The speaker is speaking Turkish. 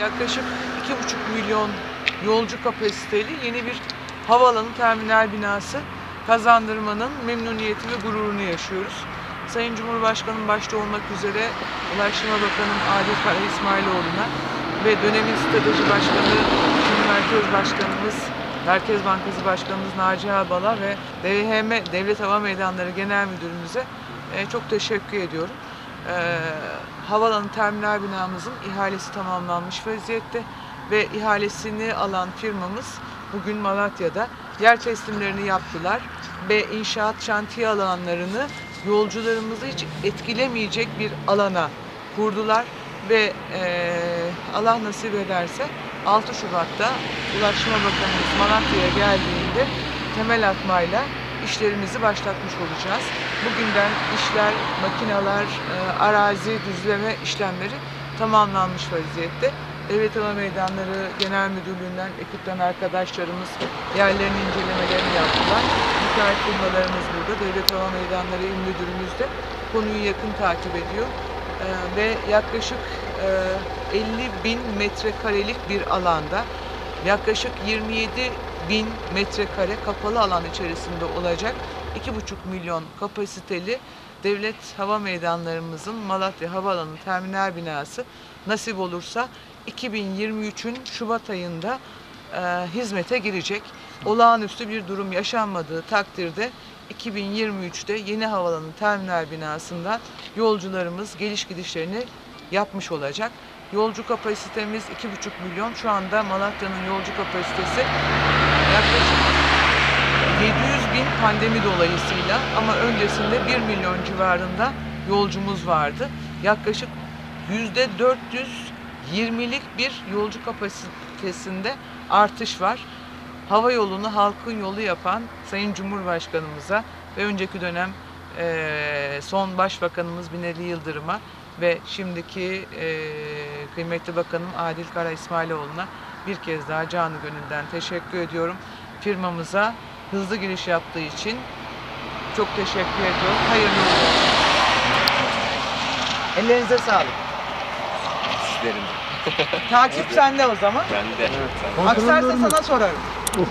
Yaklaşık 2,5 milyon yolcu kapasiteli yeni bir havaalanı terminal binası kazandırmanın memnuniyeti ve gururunu yaşıyoruz. Sayın Cumhurbaşkanım başta olmak üzere Ulaştırma Bakanım Adil Kara İsmailoğlu'na ve dönemin strateji başkanı Merkez Başkanımız, Merkez Bankası Başkanımız Naci Ağbal'a ve DHM Devlet Hava Meydanları Genel Müdürümüze çok teşekkür ediyorum. Havaalanı terminal binamızın ihalesi tamamlanmış vaziyette ve ihalesini alan firmamız bugün Malatya'da yer teslimlerini yaptılar ve inşaat şantiye alanlarını yolcularımızı hiç etkilemeyecek bir alana kurdular ve Allah nasip ederse 6 Şubat'ta Ulaştırma Bakanımız Malatya'ya geldiğinde temel atmayla işlerimizi başlatmış olacağız. Bugünden işler, makineler, arazi düzleme işlemleri tamamlanmış vaziyette. Devlet Hava Meydanları Genel Müdürlüğü'nden, ekipten arkadaşlarımız yerlerin incelemelerini yaptılar. Müteahhit firmalarımız burada. Devlet Hava Meydanları İl Müdürümüz de konuyu yakın takip ediyor. Ve yaklaşık 50.000 metrekarelik bir alanda yaklaşık 27.000 metrekare kapalı alan içerisinde olacak 2,5 milyon kapasiteli devlet hava meydanlarımızın Malatya Havaalanı terminal binası nasip olursa 2023'ün Şubat ayında hizmete girecek. Olağanüstü bir durum yaşanmadığı takdirde 2023'te yeni havaalanı terminal binasından yolcularımız geliş gidişlerini yapmış olacak. Yolcu kapasitemiz 2,5 milyon. Şu anda Malatya'nın yolcu kapasitesi yaklaşık 700.000 pandemi dolayısıyla ama öncesinde 1 milyon civarında yolcumuz vardı. Yaklaşık %420'lik bir yolcu kapasitesinde artış var. Hava yolunu halkın yolu yapan Sayın Cumhurbaşkanımıza ve önceki dönem son Başbakanımız Binali Yıldırım'a ve şimdiki kıymetli Bakanım Adil Kara İsmailoğlu'na bir kez daha canı gönülden teşekkür ediyorum. Firmamıza hızlı giriş yaptığı için çok teşekkür ediyorum. Hayırlı olsun. Ellerinize sağlık. Sizlerin. Takip sende o zaman. Ben de. Aksarsa sana sorarım. Of,